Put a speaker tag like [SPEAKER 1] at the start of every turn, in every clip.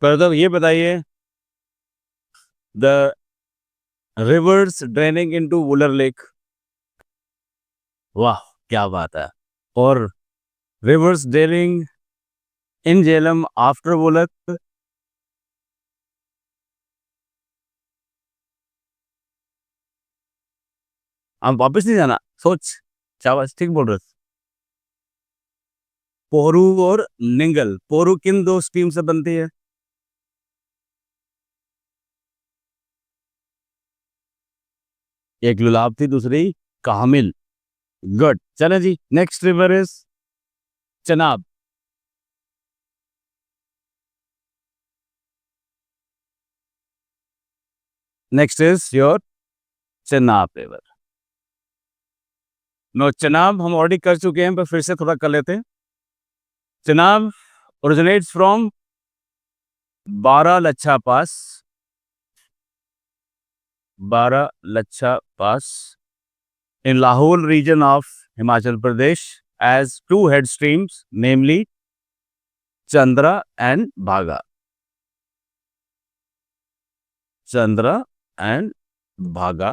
[SPEAKER 1] पर ये बताइए, the reverse draining into Wular lake. वाह, क्या बात है। और रिवर्स ड्रेनिंग इन झेलम आफ्टर वुलर। आप वापस नहीं जाना, सोच। शाबाश, ठीक बोल रहे हो। पोरू और निंगल, पोरू किन दो स्ट्रीम से बनती है? एक लुलाब थी, दूसरी कामिल। गुड, चले जी। Next river is Chenab. Next is your Chenab river. No, Chenab हम ऑलरेडी कर चुके हैं, पर फिर से थोड़ा कर लेते हैं। चनाब ओरिजिनेट्स फ्रॉम बारह लच्छा पास। बारह लच्छा पास in Lahore region of Himachal Pradesh as two head streams, namely Chandra and Bhaga. Chandra and Bhaga.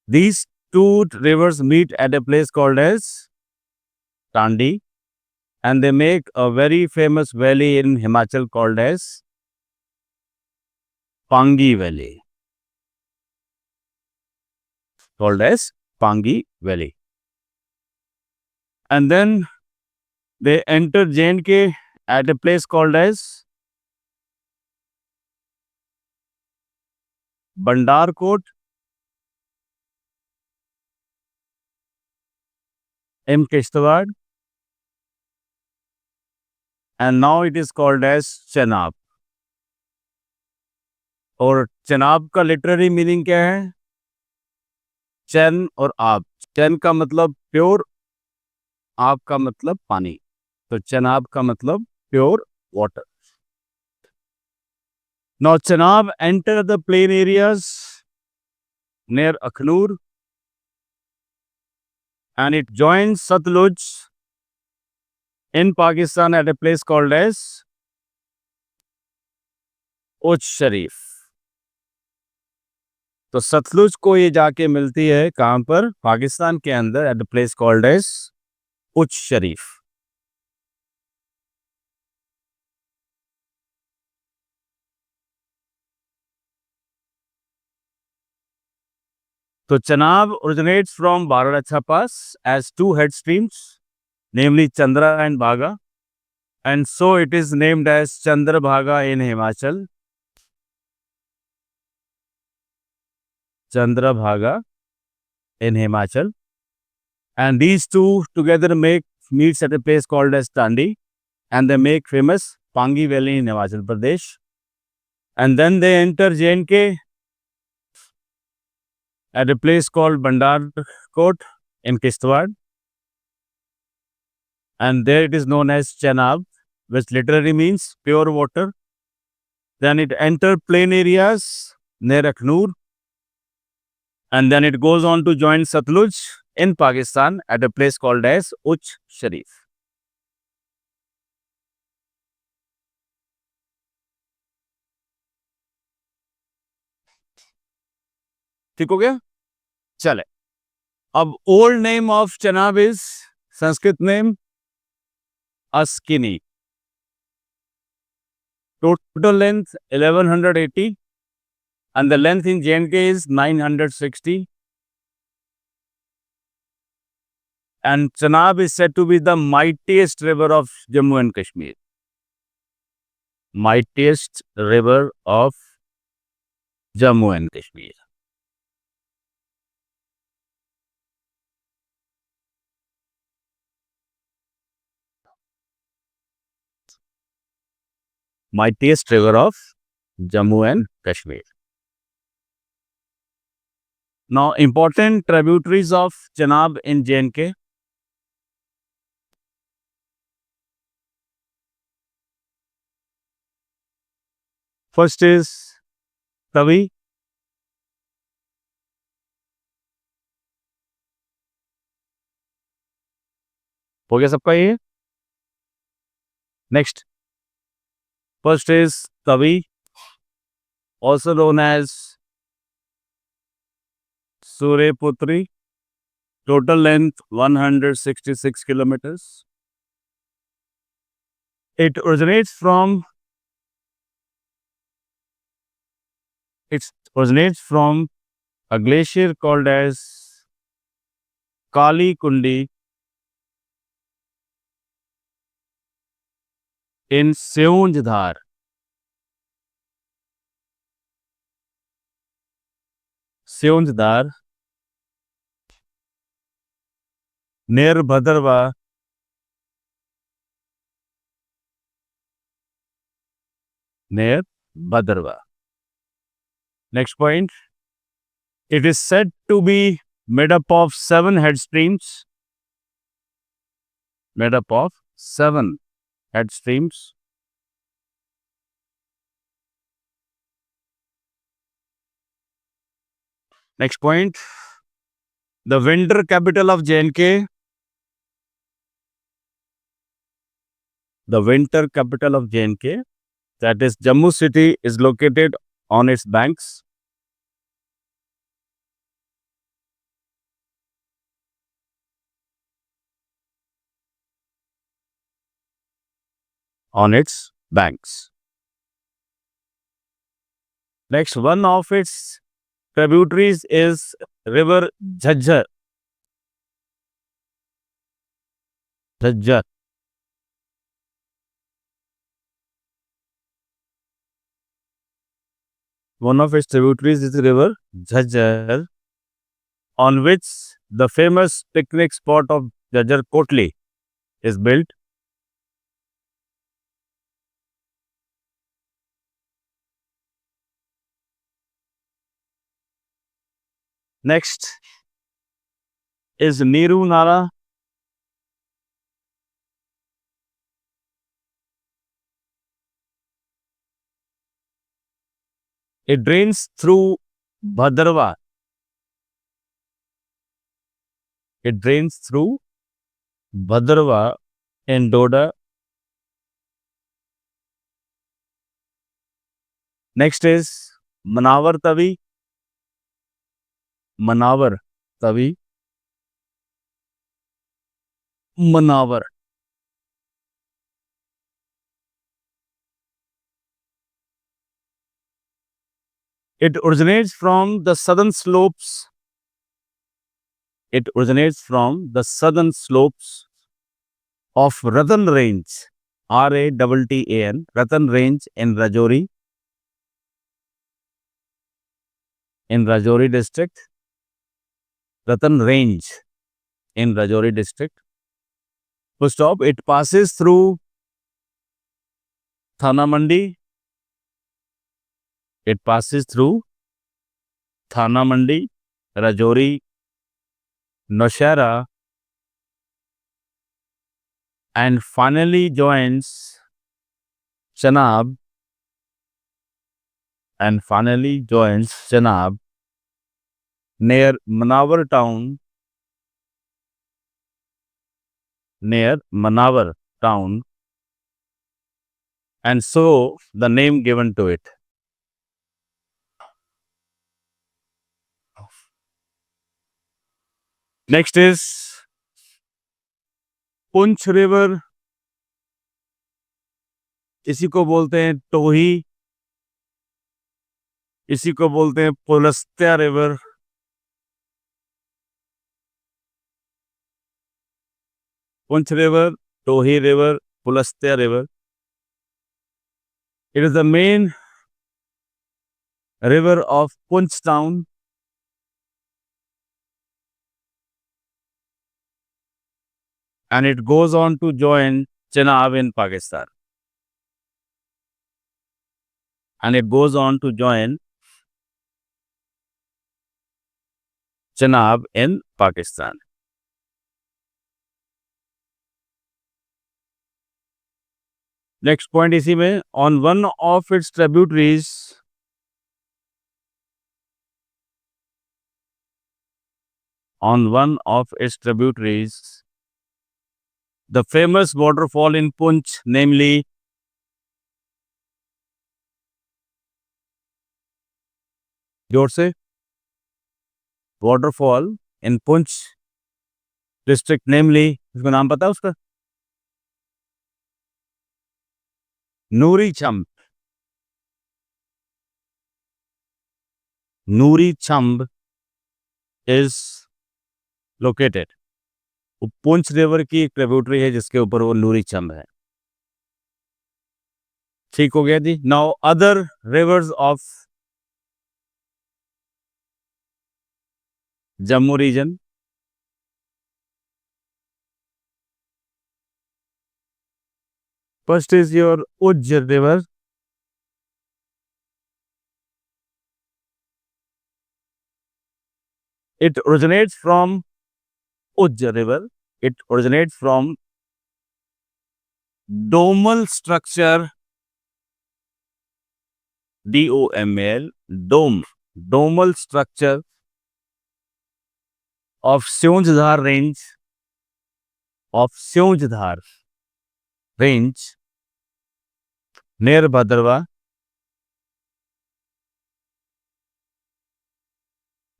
[SPEAKER 1] These two rivers meet at a place called as Tandi, and they make a very famous valley in Himachal called as Pangi Valley. Called as Pangi Valley. And then they enter J&K at a place called as Bandarkot in Kishtawad, and now it is called as Chenab. और चनाब का literary meaning क्या है? चैन और आब। चैन का मतलब pure, आब का मतलब पानी। तो चनाब का मतलब pure water. Now Chenab enter the plain areas near Akhnur and it joins Satluj in Pakistan at a place called as उच शरीफ। तो सतलुज को ये जाके मिलती है कहां पर? पाकिस्तान के अंदर, at the place called as Uch Sharif. तो Chenab originates from Baralacha Pass as two head streams, namely Chandra and Bhaga, and so it is named as Chandrabhaga in Himachal. Chandrabhaga in Himachal, and these two together meets at a place called as Tandi, and they make famous Pangi Valley in Himachal Pradesh, and then they enter J&K at a place called Bandarkot in Kishtwar, and there it is known as Chenab, which literally means pure water. Then it enters plain areas near Akhnur, and then it goes on to join Satluj in Pakistan at a place called as Uch Sharif. ठीक हो गया? चले, अब old name of Chenab is, Sanskrit name Askini. Total length 1180 and the length in J&K is 960. And Chenab is said to be the mightiest river of Jammu and Kashmir. Mightiest river of Jammu and Kashmir. Mightiest river of Jammu and Kashmir. Now, important tributaries of Chenab in J&K. First is Tavi. हो गया सबका ये? Next. First is Tavi, also known as Sureputri, total length 166 kilometers. It originates from a glacier called as Kali Kundi in Seunjdhar. Seunjdhar near Bhadarwa. Near Bhadarwa. Next point. It is said to be made up of 7 head streams. Made up of 7 head streams. Next point. The winter capital of J&K. The winter capital of J&K, that is Jammu city, is located on its banks. On its banks. Next, one of its tributaries is river Jhajjar. Jhajjar. One of its tributaries is the river Jhajjar, on which the famous picnic spot of Jhajjar Kotli is built. Next is Neeru Nala. It drains through Bhadarwa. It drains through Bhadarwa in Doda. Next is Manawar Tavi. Manawar Tavi. Manawar. It originates from the southern slopes. It originates from the southern slopes of Ratan Range, Rattan, Ratan Range in Rajouri district. Ratan Range in Rajouri district. To stop, it passes through Thana Mandi. It passes through Thana Mandi, Rajouri, Naushera, and finally joins Chenab. Near Manawar town. And so the name given to it. Next is Poonch river. इसी को बोलते हैं टोही. इसी को बोलते हैं पुलस्त्या river. Punch river, Tohi river, Pulastya river. It is the main river of Punch town. And it goes on to join Chenab in Pakistan. Next point इसी में, on one of its tributaries, the famous waterfall in Punch, namely जोर से. Waterfall in Punch district, namely, इसको नाम पता है उसका? नूरी चंब. नूरी चंब is located. वो पुंछ रिवर की एक ट्रिब्यूटरी है जिसके ऊपर वो नूरी चंब है. ठीक हो गया जी. Now other rivers of Jammu region. First is your Ujh river. It originates from Ujj River. It originates from domal structure, DOML, domal structure of Sionjdhar range near Bhadrava,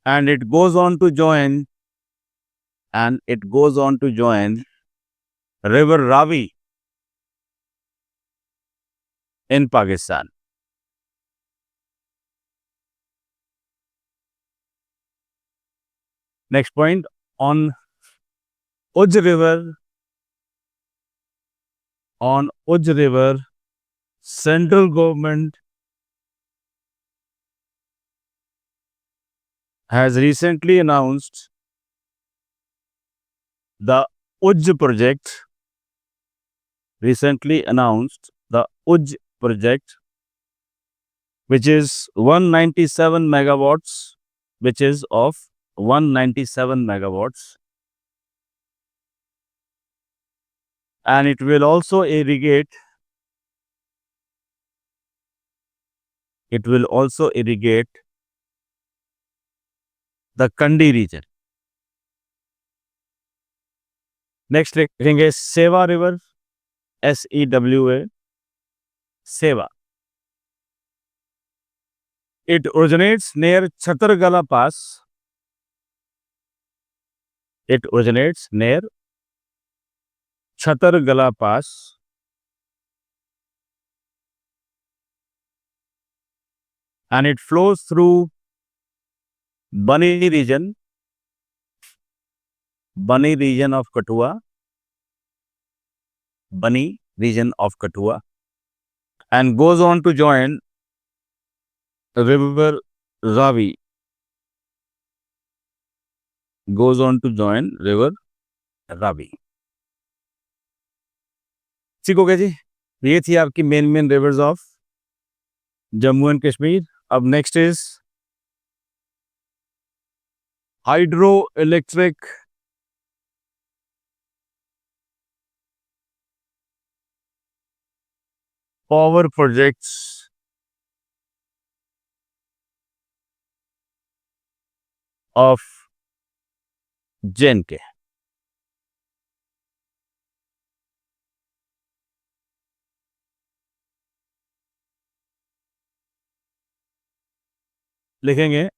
[SPEAKER 1] and it goes on to join River Ravi in Pakistan. Next point, on Ujj River, central government has recently announced the Ujj project. Which is 197 megawatts, which is of 197 megawatts, and it will also irrigate the Kandi region. Next thing is Sewa River, SEWA, Sewa. It originates near Chhatargala Pass. And it flows through Bani region of Kathua, and goes on to join River Ravi. ठीक हो गया जी. ये थी आपकी main rivers of Jammu and Kashmir. अब next is hydro electric power projects of JNK. लिखेंगे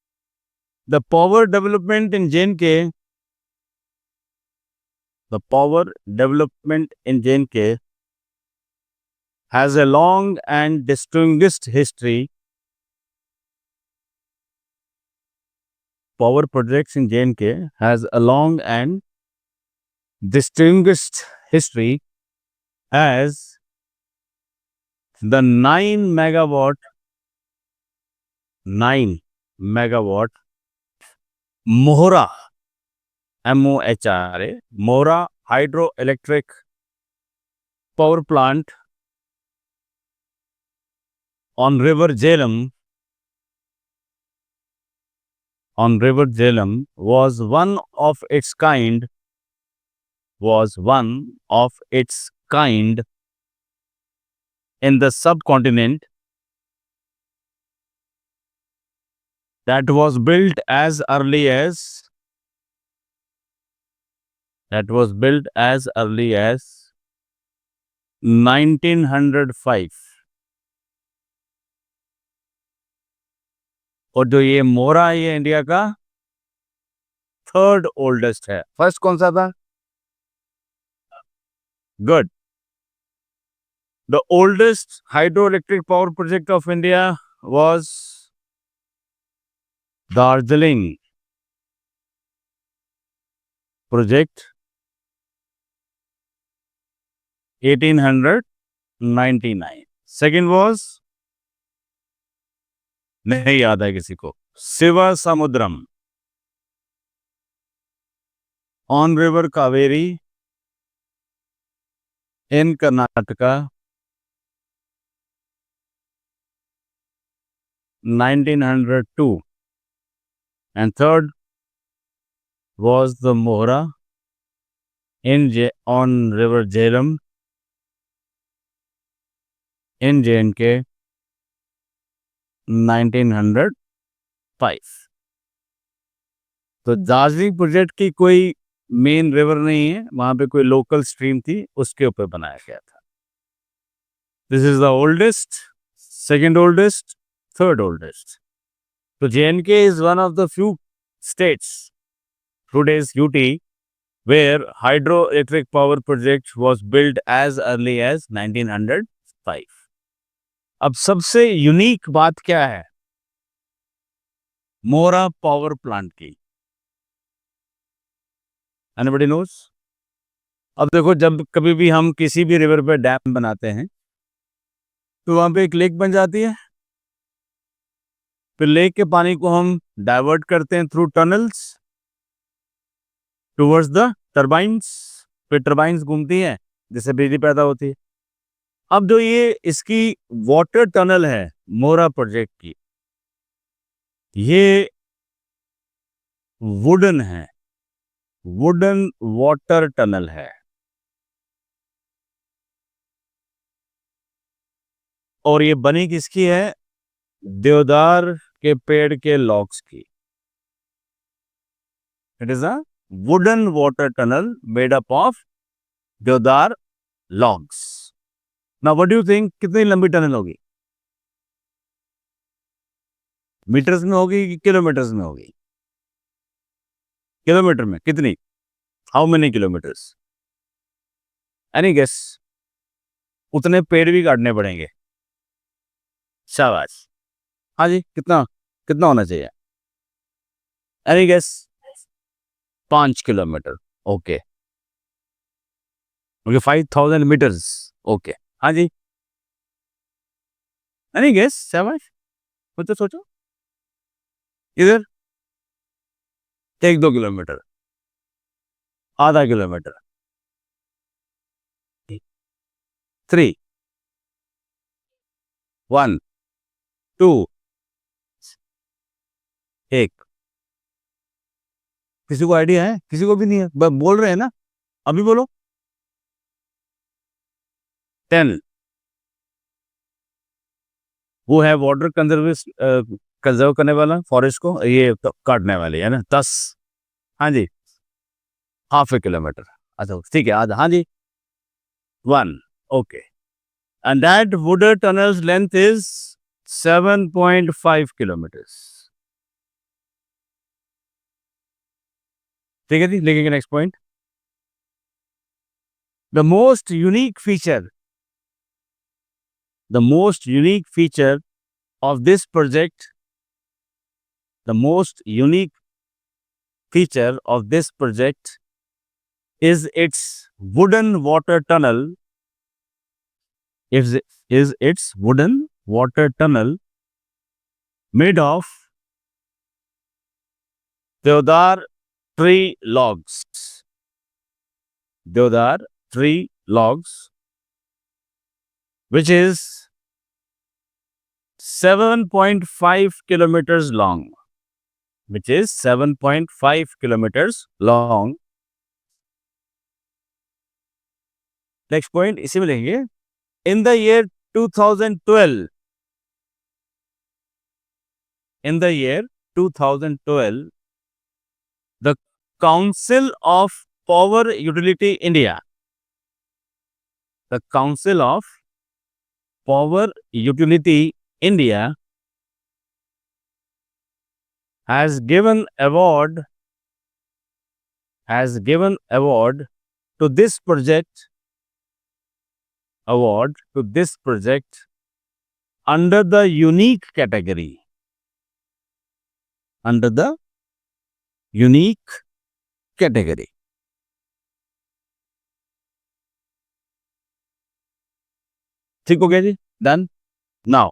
[SPEAKER 1] the power development in JNK has a long and distinguished history. Power projects in JNK has a long and distinguished history as the 9 megawatt Mohra, MOHRA, Mohra hydroelectric power plant on River Jhelum was one of its kind in the subcontinent. That was built as early as 1905. और जो ये मोरा है ये India का third oldest है। First कौन सा था? Good. The oldest hydroelectric power project of India was Darjeeling project 1899। Second was, नहीं याद है किसी को, Shiva Samudram on river Kaveri in Karnataka 1902। And third was the Mohra on River Jhelum in J&K 1905। तो दार्जिलिंग प्रोजेक्ट की कोई मेन रिवर नहीं है, वहां पे कोई लोकल स्ट्रीम थी, उसके ऊपर बनाया गया था। This is the oldest, second oldest, third oldest. तो J&K is one of the few states, today's UT, where hydroelectric power project was built as early as 1905। अब सबसे यूनिक बात क्या है मोरा पावर प्लांट की? Anybody knows? अब देखो, जब कभी भी हम किसी भी रिवर पे डैम बनाते हैं तो वहां पे एक लेक बन जाती है, फिर लेक के पानी को हम डाइवर्ट करते हैं through tunnels towards the turbines, फिर टरबाइंस घूमती हैं जिससे बिजली पैदा होती है। अब जो ये इसकी वाटर टनल है मोरा प्रोजेक्ट की, ये वुडन है, वुडन वाटर टनल है। और ये बनी किसकी है? देवदार के पेड़ के लॉग्स की। It is a wooden water tunnel made up of deodar logs. Now what do you think, कितनी लंबी टनल होगी? मीटर्स में होगी कि किलोमीटर्स में होगी? किलोमीटर में कितनी? How many kilometres? Any guess? उतने पेड़ भी काटने पड़ेंगे। शाबाश। हाँ जी, कितना कितना होना चाहिए? Any guess? 5 kilometre. Okay okay, 5000 metres. Okay, हाँ जी। Any guess? शाबाश, सोचो सोचो। इधर 1-2 किलोमीटर, आधा किलोमीटर, 3, 1, 2, 1। किसी को आइडिया है? किसी को भी नहीं है? बोल रहे हैं ना, अभी बोलो। 10। वो है वाटर कंजर्व करने वाला, फॉरेस्ट को ये तो काटने वाली है ना, 10। हाँ जी, हाफ ए किलोमीटर। अच्छा ठीक है, आधा। हाँ जी, 1। Okay, and that wooden tunnels length is 7.5 kilometres. ठीक है जी, लिखेंगे next point. The most unique feature, the most unique feature of this project, the most unique feature of this project is its wooden water tunnel. Is its wooden water tunnel made of deodar tree logs. Deodar tree logs, which is 7.5 kilometers long, which is 7.5 kilometers long. Next point इसी में लेंगे। In the year 2012, in the year 2012, the Council of Power Utility India, the Council of Power Utility India has given award to this project under the unique category. Under the unique category. ठीक हो गया जी? Done? Now,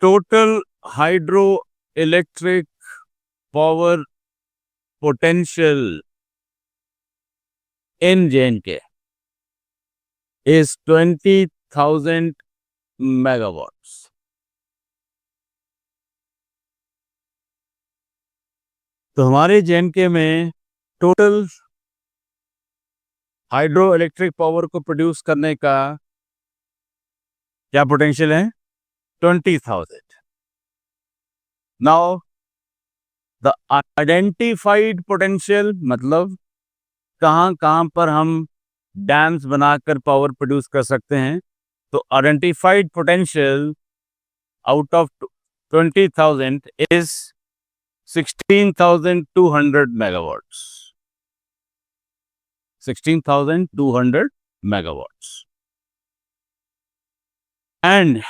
[SPEAKER 1] total hydroelectric power potential in J&K is 20,000 megawatts. तो हमारे J&K में total hydro electric power को produce करने का क्या पोटेंशियल है? 20,000. नाउ द आइडेंटिफाइड पोटेंशियल मतलब कहां पर हम डैम्स बनाकर पावर प्रोड्यूस कर सकते हैं. तो identified potential out of 20,000 is 16,200 megawatts. 16,200 megawatts. And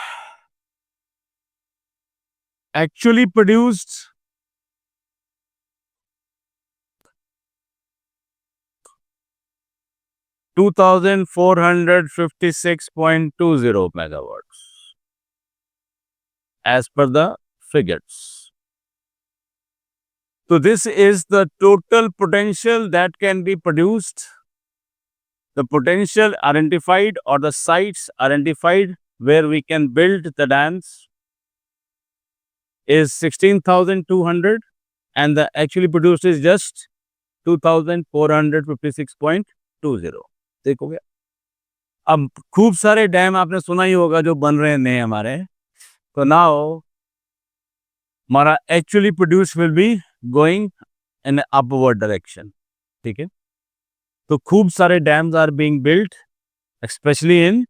[SPEAKER 1] actually produced 2,456.20 megawatts as per the figures. So this is the total potential that can be produced. The potential identified or the sites identified where we can build the dams is 16,200 and the actually produced is just 2,456.20. देखो गया. अब खूब सारे dam आपने सुना ही होगा जो बन रहे हैं नए हमारे. तो नाउ हमारा actually produce will be going in upward direction. ठीक है. तो खूब सारे dams are being built specially in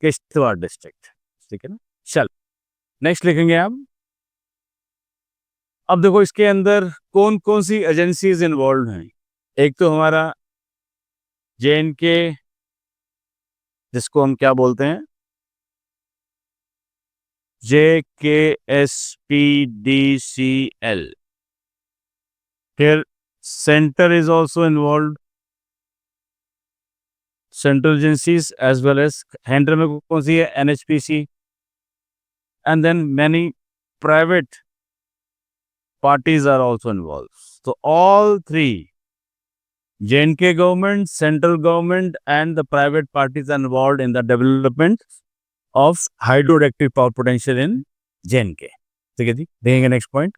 [SPEAKER 1] Kishtwar district. ठीक है ना. चल नेक्स्ट लिखेंगे आप. अब देखो इसके अंदर कौन कौन सी एजेंसीज इन्वॉल्व हैं. एक तो हमारा J&K जिसको हम क्या बोलते हैं JKSPDCL. फिर centre is also involve. Central agencies as well as handle में कौन सी है NHPC. And then many private parties are also involved. So all three, J&K government, central government and the private parties are involved in the development of hydroelectric power potential in J&K. ठीक है जी. देखेंगे next point.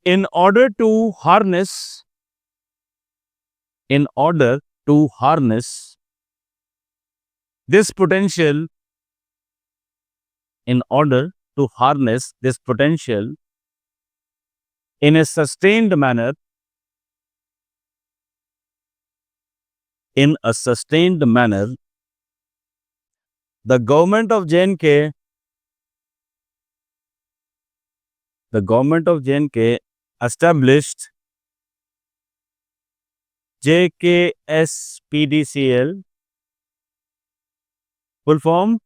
[SPEAKER 1] In order to harness this potential in a sustained manner, the government of J&K established JKSPDCL, full form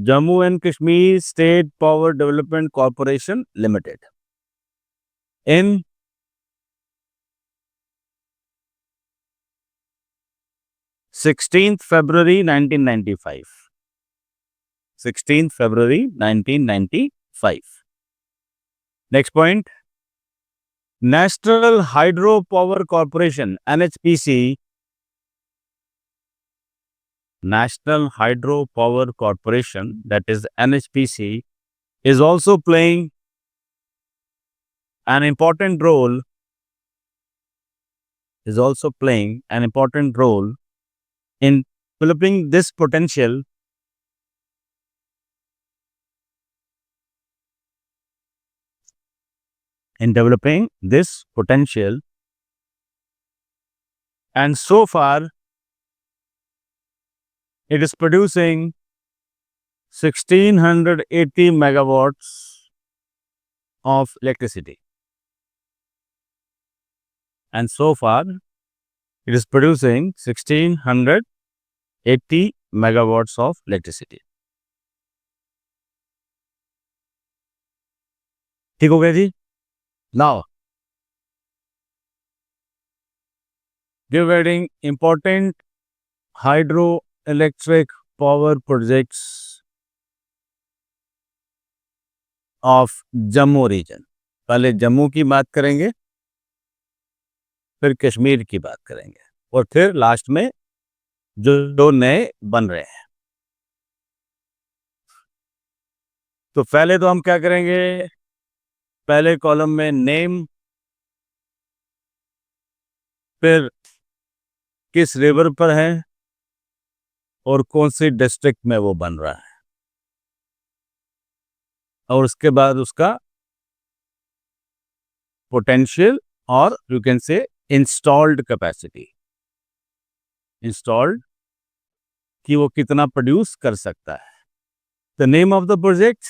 [SPEAKER 1] Jammu and Kashmir State Power Development Corporation Limited, in 16th February 1995. 16th February 1995. Next point. National Hydro Power Corporation NHPC. National Hydro Power Corporation, that is NHPC, is also playing an important role in developing this potential and so far it is producing 1680 megawatts of electricity. And so far it is producing 1680 megawatts of electricity. ठीक हो गया जी? Now, dividing important hydroelectric power projects of Jammu region. पहले जम्मू की बात करेंगे, फिर कश्मीर की बात करेंगे और फिर लास्ट में जो नए बन रहे हैं. तो पहले तो हम क्या करेंगे, पहले कॉलम में नेम, फिर किस रिवर पर है और कौन सी डिस्ट्रिक्ट में वो बन रहा है, और उसके बाद उसका पोटेंशियल और you can say installed capacity, installed कि वो कितना प्रोड्यूस कर सकता है. The name of the project,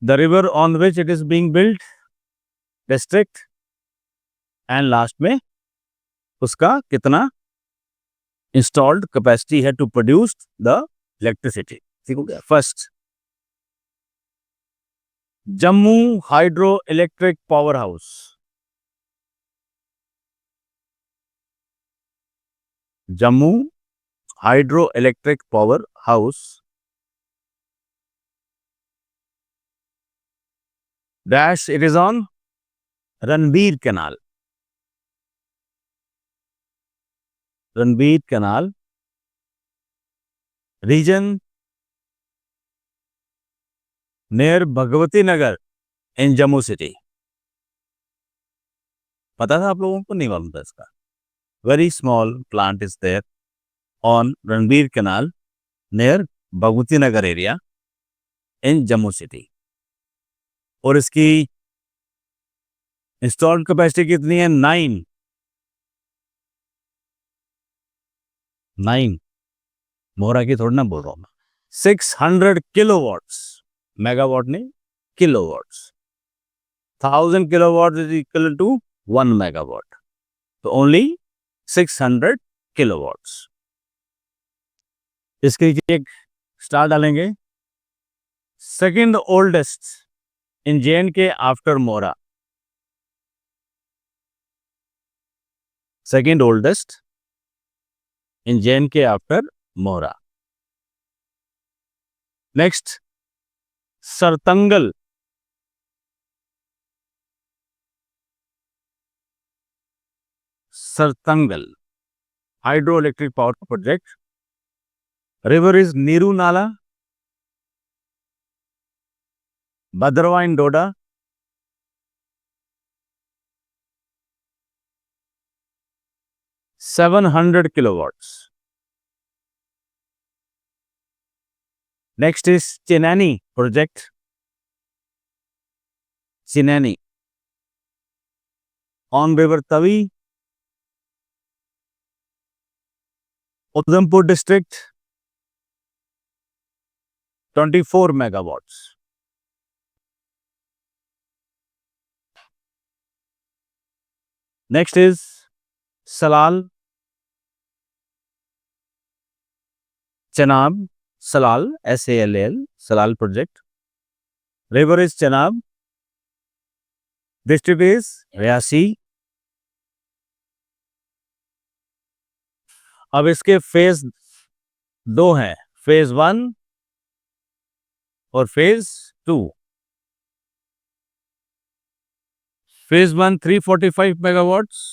[SPEAKER 1] the river on which it is being built, district, and last में उसका कितना इंस्टॉल्ड कैपेसिटी है टू प्रोड्यूस द इलेक्ट्रिसिटी. ठीक हो गया. First, Jammu hydro electric power house. Jammu hydro electric power house dash it is on Ranbir canal. Ranbir canal region near Bhagwati Nagar in Jammu city. पता था आप लोगों को? नहीं मालूम था इसका. Very small plant is there on Ranbir canal near Bhagwati Nagar area in Jammu city. और इसकी इंस्टॉल्ड कैपेसिटी कितनी है? 9 मोहरा की थोड़ी ना बोल रहा हूं मैं. 600 किलोवाट्स. मेगावाट नहीं, kilowatts. 1000 kilowatt is equal to 1 megawatt. तो ओनली 600 किलोवाट्स. इसके एक स्टार डालेंगे. Second oldest in JNK after Mora. Second oldest in JNK after Mora. Next, Sartangal. Sartangal hydro electric power project. River is Neeru Nala, Bhaderwah in Doda. $700 kilowatts. Next is Chenani project. Chenani on river Tavi, Udhampur district, 24 megawatts. Next is Salal, Chenab, Salal, SALL, Salal project. River is Chenab, district is Riyasi. अब इसके phase 2 हैं, phase 1 और phase 2. Phase 1 345 megawatts,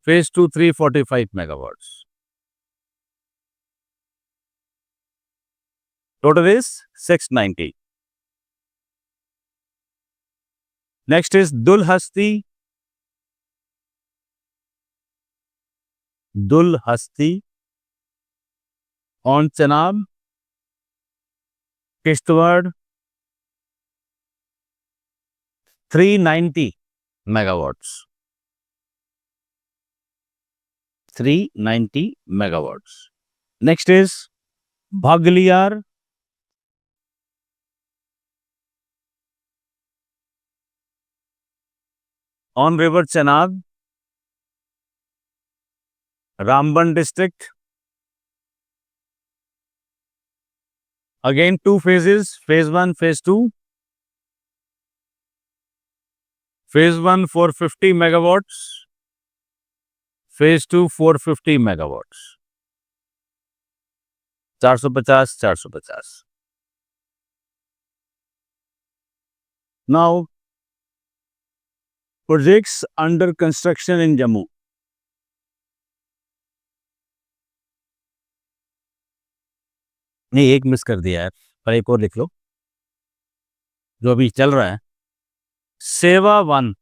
[SPEAKER 1] phase 2 345 megawatts. Total is 690. Next is Dulhasti. Dulhasti on Chenab, Kishtwar, 390 megawatts. 390 megawatts. Next is Bhagliyar. On River Chenab, Ramban district. Again, two phases, phase 1, phase 2. Phase 1 450 megawatts, phase 2 450 megawatts. 450, 450. Now, projects under construction in Jammu. नहीं, एक miss कर दिया है, पर एक और लिख लो जो अभी चल रहा है. सेवा 1,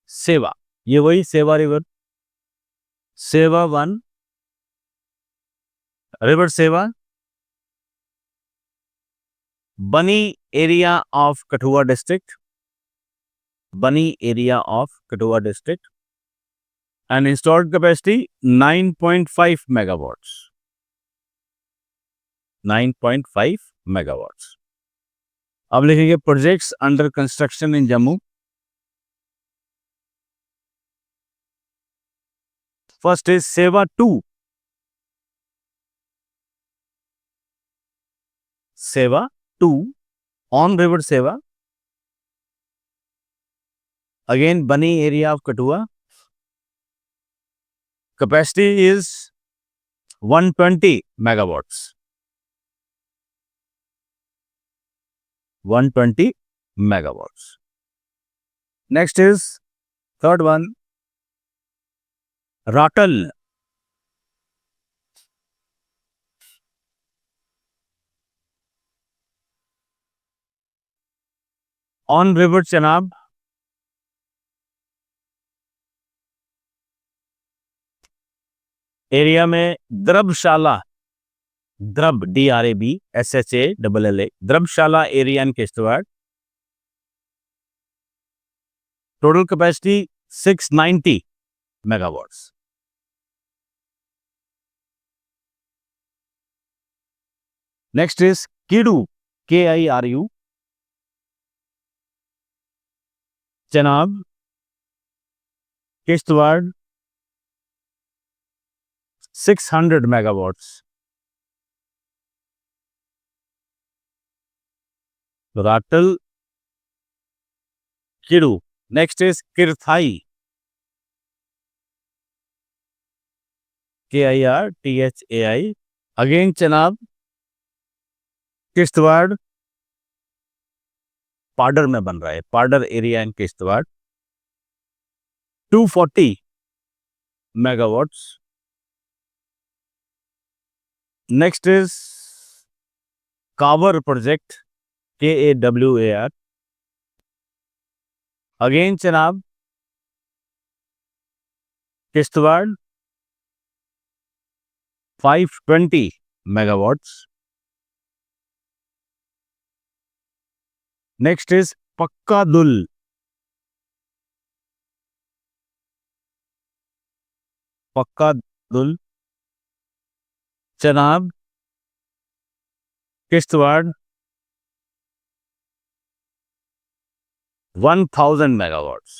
[SPEAKER 1] सेवा, ये वही सेवा रिवर, सेवा 1, रिवर सेवा, Bani area of Kathua district, Bani area of Kathua district, and installed capacity 9.5 megawatts. 9.5 megawatts. अब लिखेंगे projects under construction in Jammu. First is सेवा 2, सेवा 2 on river Seva, again Bani area of Kathua, capacity is 120 megawatts. 120 megawatts. Next is third one, Ratal. On river Chenab, area में Drabshalla, Drab DRAB SHALLA, Drabshalla area in Kishtwar. Total capacity 690 megawatts. Next is Kiru, KIRU, Chenab, Kishtwar, 600 megawatts. Ratal, Kiru. Next is Kirthai, KIRTHAI, again Chenab, Kishtwar, Padar में बन रहा है, Padar area in Kishtwar, 240 megawatts. Next is Kawar project, KAWAR, again Chenab, Kishtwar, 520 megawatts. Next is Pakkadul, Pakkadul, Chenab, Kishtwar, 1000 megawatts.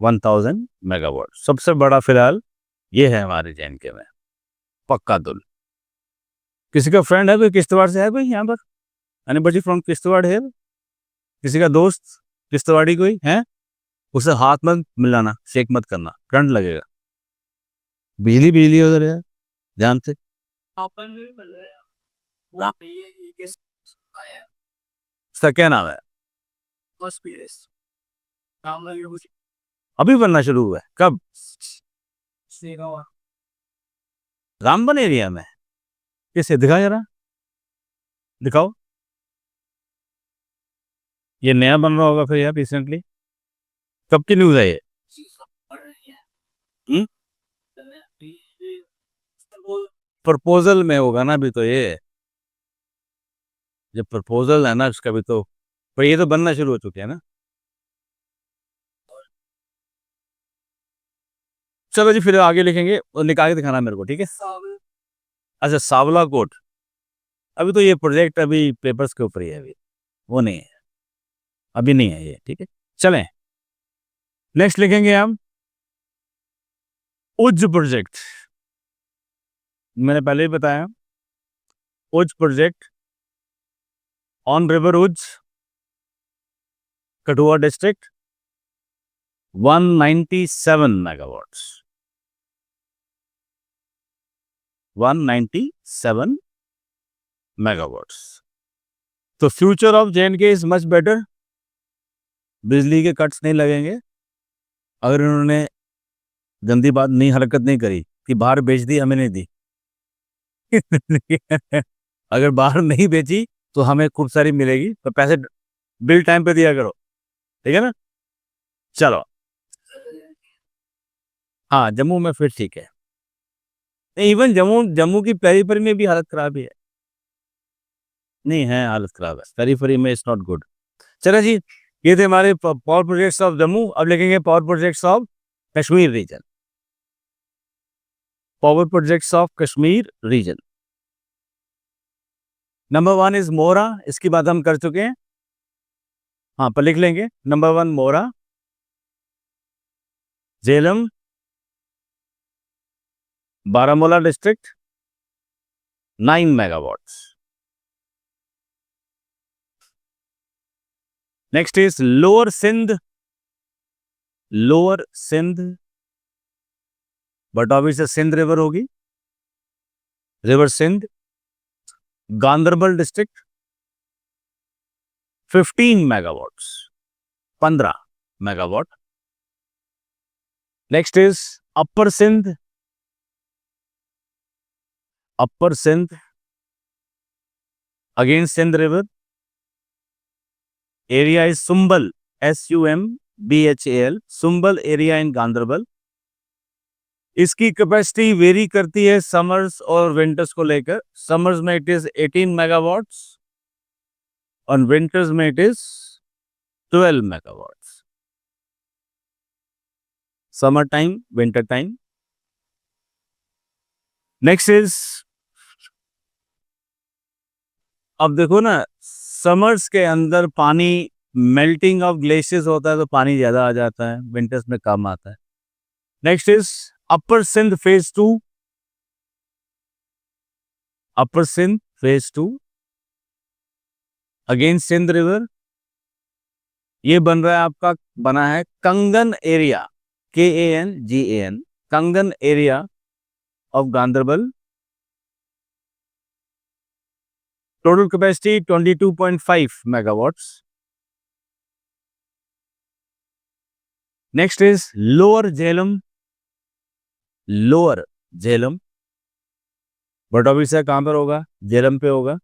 [SPEAKER 1] 1000 megawatts. सबसे बड़ा फिलहाल ये है हमारे JNK में, पक्कादुल. किसी का फ्रेंड है कोई किश्तवाड़ से है कोई यहाँ पर? एनीबॉडी फ्रॉम किश्तवाड़ है? किसी का दोस्त किश्तवाड़ी कोई है? उसे हाथ मत मिलाना, शेक मत करना, करंट लगेगा. बिजली बिजली उधर है, ध्यान से. इसका क्या नाम है? अभी बनना शुरू हुआ है? कब? रामबन एरिया में. कैसे, दिखा जरा, दिखाओ. ये नया बन रहा होगा फिर यार, रिसेंटली. कब की न्यूज है ये? प्रपोजल में होगा ना अभी तो ये, जब प्रपोजल है ना उसका भी तो, पर ये तो बनना शुरू हो चुके हैं ना. चलो जी, फिर आगे लिखेंगे और निकाल के दिखाना मेरे को, ठीक है। अच्छा, सावला कोट, अभी तो ये प्रोजेक्ट अभी पेपर्स के ऊपर ही है, अभी वो नहीं है, अभी नहीं है ये, ठीक है। चलें, नेक्स्ट लिखेंगे हम उज्ज प्रोजेक्ट। मैंने पहले ही बताया, Ujh project on river Ujh, Kathua district, 197 megawatts, 197 megawatts. तो future of JNK is much better, बिजली के कट्स नहीं लगेंगे अगर इन्होंने गंदी बात नहीं, हरकत नहीं करी कि बाहर बेच दी, हमें नहीं दी। अगर बाहर नहीं बेची तो हमें खूब सारी मिलेगी, तो पैसे बिल टाइम पे दिया करो, ठीक है ना। चलो, हाँ जम्मू में फिर ठीक है, इवन जम्मू जम्मू की पेरीफेरी में भी हालत खराब ही है, नहीं है हालत खराब है पेरीफेरी में, इट्स नॉट गुड। चलो जी, ये थे हमारे पावर प्रोजेक्ट्स ऑफ जम्मू। अब लिखेंगे power projects of Kashmir region, power projects of Kashmir region. Number 1 is Mohra, इसकी बात हम कर चुके हैं, हाँ पर लिख लेंगे। Number 1 Mora, Jhelum, Baramulla district, 9 megawatts. Next is lower Sindh, lower Sindh, but obviously Sindh river होगी, river Sindh, Ganderbal district, 15 megawatts, 15 megawatt. Next is upper Sindh, upper Sindh, again Sindh river, area is Sumbal, SUMBHAL, Sumbal area in Ganderbal. इसकी कैपेसिटी वेरी करती है समर्स और विंटर्स को लेकर, समर्स में इट इज 18 मेगावाट्स और winters में it is 12 megawatts, summer time, winter time. Next is, अब देखो ना, समर्स के अंदर पानी, मेल्टिंग ऑफ ग्लेशियर्स होता है तो पानी ज्यादा आ जाता है, विंटर्स में कम आता है। Next is upper Sindh phase 2, upper Sindh phase 2, again Sindh river, ये बन रहा है आपका, बना है Kangan area, KANGAN, Kangan area of Ganderbal. Total capacity 22.5 megawatts. Next is lower Jhelum, lower Jhelum, but obviously कहां पर होगा, झेलम पे होगा।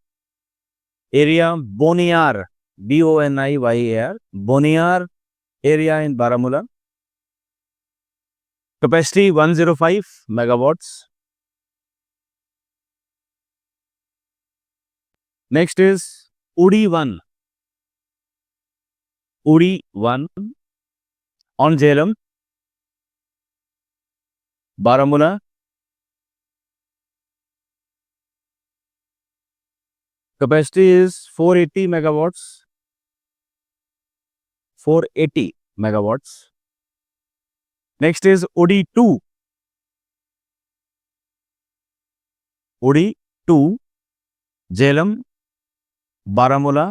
[SPEAKER 1] Area Boniyar, BONIYAR, Boniyar area in Baramulla, capacity 105 megawatts. Next is Uri 1, Uri 1 on Jhelum, Baramulla, capacity is 480 megawatts, 480 megawatts. Next is Udi 2. Udi 2, Jhelum, Baramulla,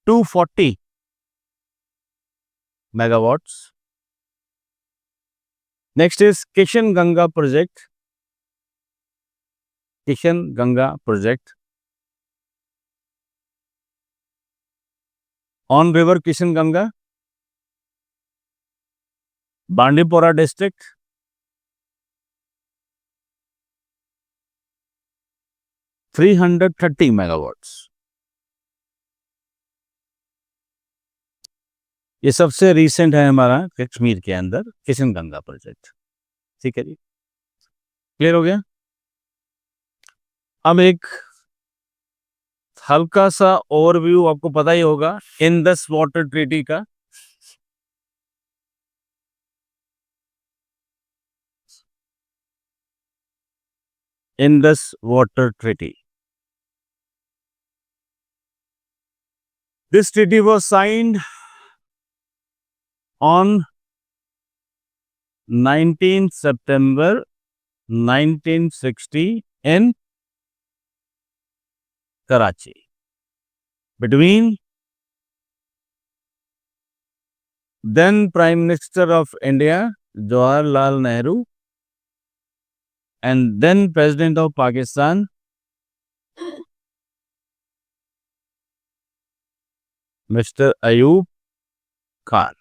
[SPEAKER 1] 240 megawatts. Next is Kishan Ganga project. Kishan Ganga project on river Kishan Ganga, Bandipora district, 330 megawatts. ये सबसे recent है हमारा कश्मीर के अंदर Kishan Ganga project, ठीक है जी, clear हो गया। अब एक हल्का सा ओवरव्यू, आपको पता ही होगा इंडस वाटर ट्रीटी का, Indus Water Treaty. This treaty was signed on 19 September 1960 in Karachi between then Prime Minister of India Jawaharlal Nehru and then President of Pakistan Mr. Ayub Khan.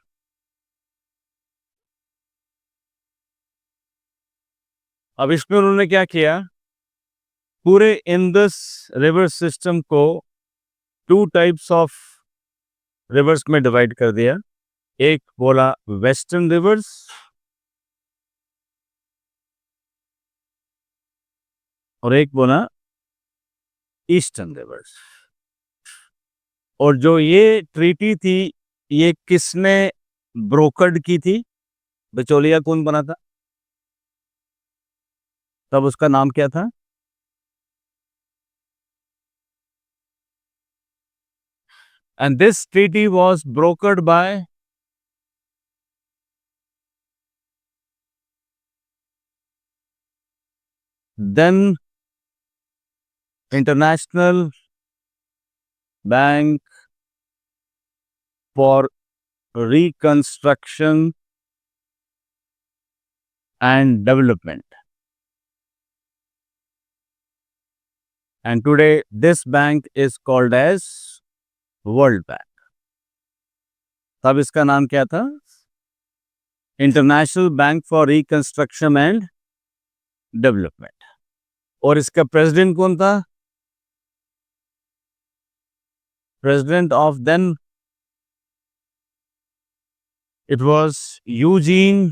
[SPEAKER 1] अब इसमें उन्होंने क्या किया, पूरे इंडस रिवर सिस्टम को 2 types of reverse में divide कर दिया. एक बोला वेस्टर्न रिवर्स और एक बोला ईस्टर्न रिवर्स. और जो ये ट्रीटी थी ये किसने ब्रोकर्ड की थी, बिचौलिया कौन बना था, तब उसका नाम क्या था? And this treaty was brokered by then International Bank for Reconstruction and Development. And today this bank is called as World Bank. तब इसका नाम क्या था? International bank for reconstruction and development. और इसका प्रेसिडेंट कौन था? President of then it was Eugene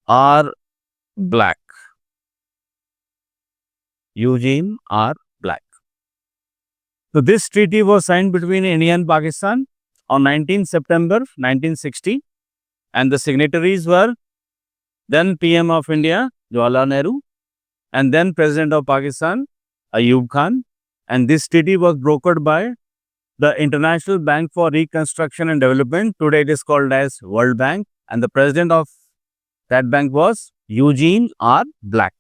[SPEAKER 1] R black. Eugene R. Black. So this treaty was signed between India and Pakistan on 19 September 1960 and the signatories were then PM of India Jawaharlal Nehru and then President of Pakistan Ayub Khan, and this treaty was brokered by the International Bank for Reconstruction and Development. Today it is called as World Bank, and the president of that bank was Eugene R. Black.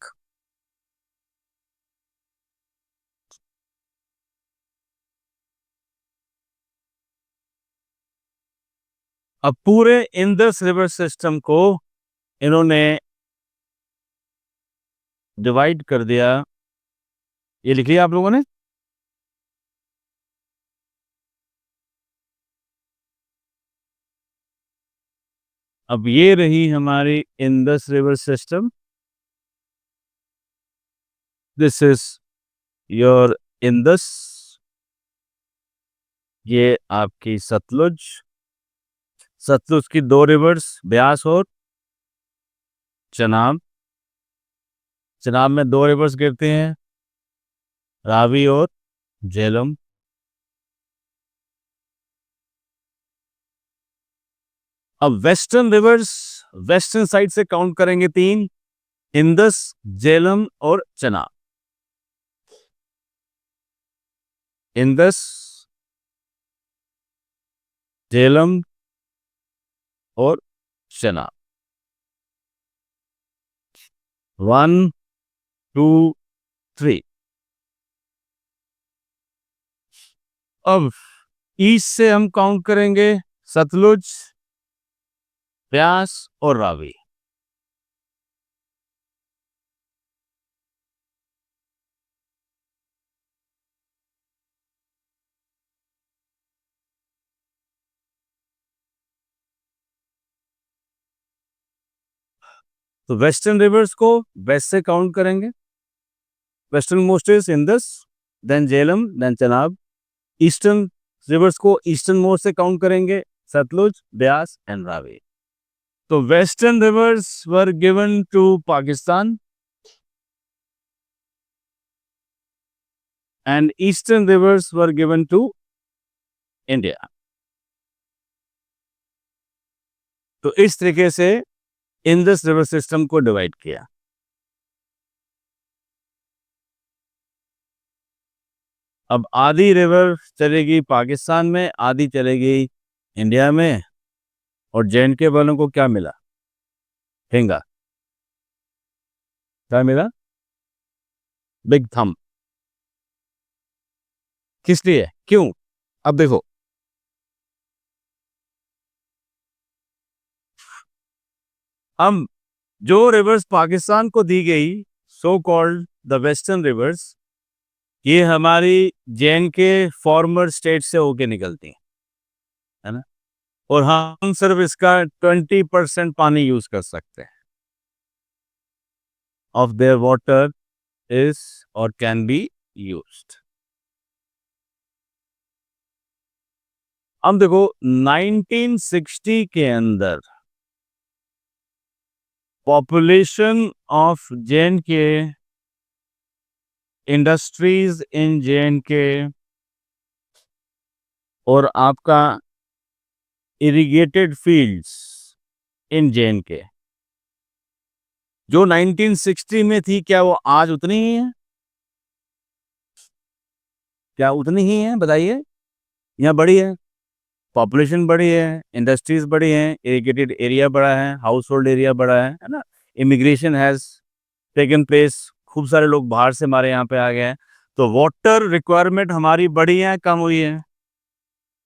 [SPEAKER 1] अब पूरे Indus river system को इन्होंने divide कर दिया. ये लिख लिया आप लोगों ने? अब ये रही हमारी Indus river system. This is your Indus. ये आपकी सतलुज. सतलुज की 2 रिवर्स ब्यास और चनाब. चनाब में 2 रिवर्स गिरते हैं, रावी और झेलम. अब वेस्टर्न रिवर्स वेस्टर्न साइड से काउंट करेंगे 3, इंडस, झेलम और चनाब. इंडस, झेलम और चनाब. 1, 2, 3. अब ईस्ट से हम काउंट करेंगे सतलुज, ब्यास और रावी. तो वेस्टर्न रिवर्स को वेस्ट से काउंट करेंगे. Western most is Indus, then Jhelum, then Chenab. Eastern rivers को ईस्टर्न मोस्ट से काउंट करेंगे, सतलुज, ब्यास एंड रावी. तो western rivers were given to Pakistan and eastern rivers were given to India. तो इस तरीके से इंडस रिवर सिस्टम को डिवाइड किया. अब आधी रिवर चलेगी पाकिस्तान में, आधी चलेगी इंडिया में, और जे.एंड.के वालों को क्या मिला? ठेंगा। क्या मिला? बिग थम। किस लिए? क्यों? अब देखो, हम जो रिवर्स पाकिस्तान को दी गई, so called the western rivers, ये हमारी जे.एंड.के फॉर्मर स्टेट से होके निकलती है ना, और हम सिर्फ इसका 20% पानी यूज कर सकते हैं ऑफ देयर वाटर इज और कैन बी यूज्ड। अब देखो 1960 के अंदर population of J&K, industries in J&K और आपका इरिगेटेड फील्ड्स इन जे.एंड.के जो 1960 में थी, क्या वो आज उतनी ही है? क्या उतनी ही है? बताइए। यहाँ बड़ी है, पॉपुलेशन बड़ी है, इंडस्ट्रीज बड़ी हैं, इरिगेटेड एरिया बड़ा है, हाउस होल्ड एरिया बड़ा है ना, इमिग्रेशन हैज टेकन प्लेस, खूब सारे लोग बाहर से हमारे यहाँ पे आ गए हैं, तो वाटर रिक्वायरमेंट हमारी बड़ी है, कम हुई है?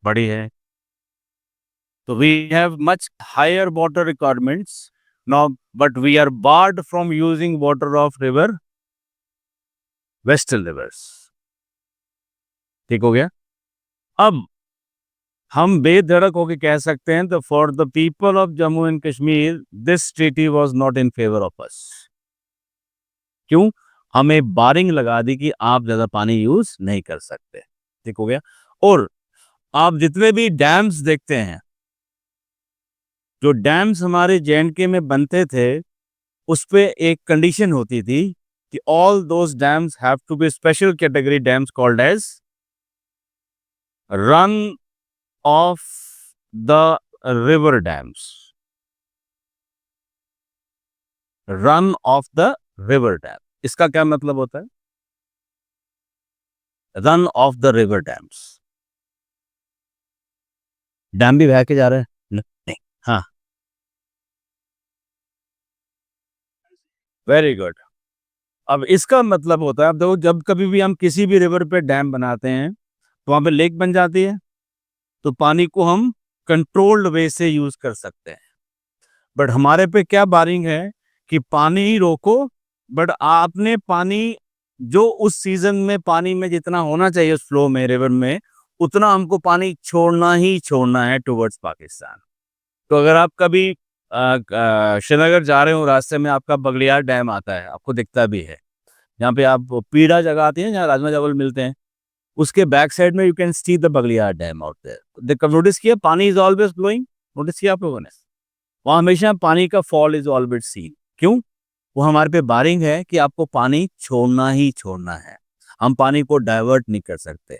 [SPEAKER 1] बड़ी है। तो we have much higher water requirements now, but we are barred from using water of river western rivers. ठीक हो गया? अब हम बेधड़क होकर कह सकते हैं, तो for the people of Jammu and Kashmir this treaty was not in favour of us. क्यों? हमें बारिंग लगा दी कि आप ज्यादा पानी यूज नहीं कर सकते। ठीक हो गया? और आप जितने भी डैम्स देखते हैं, जो डैम्स हमारे जे.एंड.के में बनते थे, उस पे एक कंडीशन होती थी कि all those dams have to be special category dams called as run of the river dams. Run of the river dam, इसका क्या मतलब होता है? Run of the river dams, dam भी बह के जा रहे हैं? नहीं। हाँ, वेरी गुड। अब इसका मतलब होता है, अब देखो, जब कभी भी हम किसी भी रिवर पे डैम बनाते हैं, तो वहां पे लेक बन जाती है, तो पानी को हम कंट्रोल्ड वे से यूज कर सकते हैं। बट हमारे पे क्या बारिंग है कि पानी ही रोको, बट आपने पानी जो उस सीजन में पानी में जितना होना चाहिए उस फ्लो में रिवर में, उतना हमको पानी छोड़ना ही छोड़ना है टुवर्ड्स पाकिस्तान। तो अगर आप कभी श्रीनगर जा रहे हो, रास्ते में आपका बगलियार डैम आता है, आपको दिखता भी है, जहाँ पे आप पीढ़ा जगह आती है जहाँ राजमा चावल मिलते हैं, उसके बैक साइड में you can see the Baglihar dam out there. Notice किया, पानी इज ऑलवेज फ्लोइंग? नोटिस किया आप लोगों ने? वहाँ हमेशा पानी का फॉल इज ऑलवेज सीन। क्यों? वो हमारे पे बारिंग है कि आपको पानी छोड़ना ही छोड़ना है, हम पानी को डाइवर्ट नहीं कर सकते।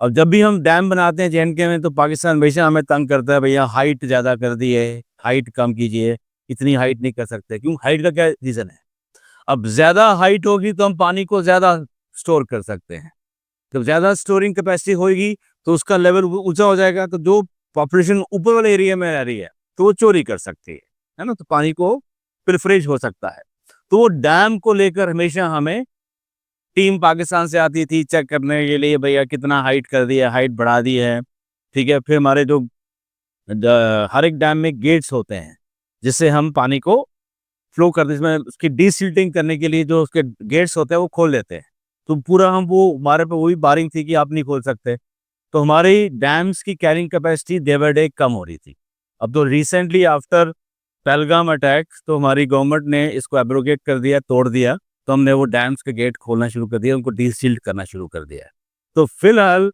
[SPEAKER 1] अब जब भी हम डैम बनाते हैं जे.एंड.के में, तो पाकिस्तान हमेशा हमें तंग करता है, भैया हाइट ज़्यादा कर दी है, हाइट कम कीजिए, इतनी हाइट नहीं कर सकते। क्यों? हाइट का क्या रीज़न है? अब ज़्यादा हाइट होगी तो हम पानी को ज़्यादा स्टोर कर सकते हैं, जब ज़्यादा स्टोरिंग कैपेसिटी होगी तो उसका लेवल ऊंचा हो जाएगा, तो जो पॉपुलेशन ऊपर वाले एरिया में रह रही है, तो वो चोरी कर सकती है ना, तो पानी को पिल्फरेज हो सकता है। तो वो डैम को लेकर हमेशा हमें टीम पाकिस्तान से आती थी चेक करने के लिए, भैया कितना हाइट कर दिया, हाइट बढ़ा दी है। ठीक है, फिर हमारे जो हर एक डैम में गेट्स होते हैं, जिससे हम पानी को फ्लो कर, इसमें उसकी डीसिल्टिंग करने के लिए जो उसके गेट्स होते हैं वो खोल देते हैं। तो पूरा हम वो हमारे पे वही बारिंग थी कि आप नहीं खोल सकते, तो हमारी डैम्स की carrying capacity day by day कम हो रही थी। अब तो रिसेंटली आफ्टर पहलगाम अटैक, तो हमारी गवर्नमेंट ने इसको एब्रोगेट कर दिया, तोड़ दिया, तो हमने वो डैम्स के गेट खोलना शुरू कर दिया, उनको डीसिल्ट करना शुरू कर दिया है। तो फिलहाल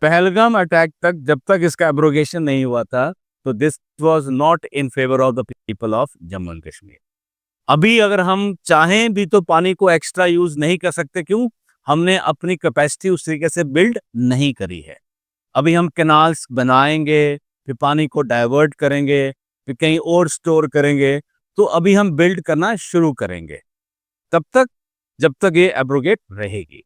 [SPEAKER 1] पहलगाम अटैक तक, जब तक इसका एब्रोगेशन नहीं हुआ था, तो this was not in favour of the people of Jammu and Kashmir. अभी अगर हम चाहें भी तो पानी को एक्स्ट्रा यूज नहीं कर सकते। क्यों? हमने अपनी कैपेसिटी उस तरीके से बिल्ड नहीं करी है। अभी हम कैनाल्स बनाएंगे, फिर पानी को डाइवर्ट करेंगे, फिर कहीं और स्टोर करेंगे, तो अभी हम बिल्ड करना शुरू करेंगे, तब तक जब तक ये एब्रोगेट रहेगी।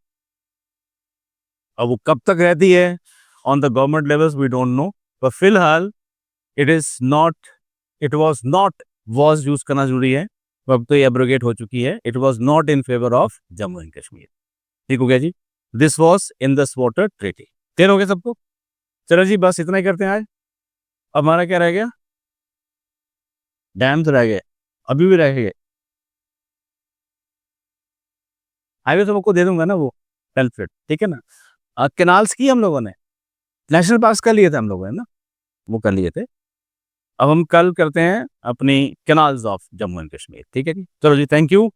[SPEAKER 1] अब वो कब तक रहती है on the government levels we don't know, पर फिलहाल it is not, it was not, was use करना जरूरी है, अब तो ये एब्रोगेट हो चुकी है, it was not in favour of Jammu and Kashmir. ठीक हो गया जी, this was in this water treaty. Clear हो गया सबको? चलो जी, बस इतना ही करते हैं आज। अब हमारा क्या रह गया? डैम्स रह गए, अभी भी रह गए। हाईवे तो आपको दे दूंगा ना वो बेनिफिट, ठीक है ना। कैनाल्स की हम लोगों ने, नेशनल पार्क्स कर लिए थे हम लोगों ने ना, वो कर लिए थे। अब हम कल करते हैं अपनी canals of Jammu and Kashmir. ठीक है जी, चलो जी, थैंक यू।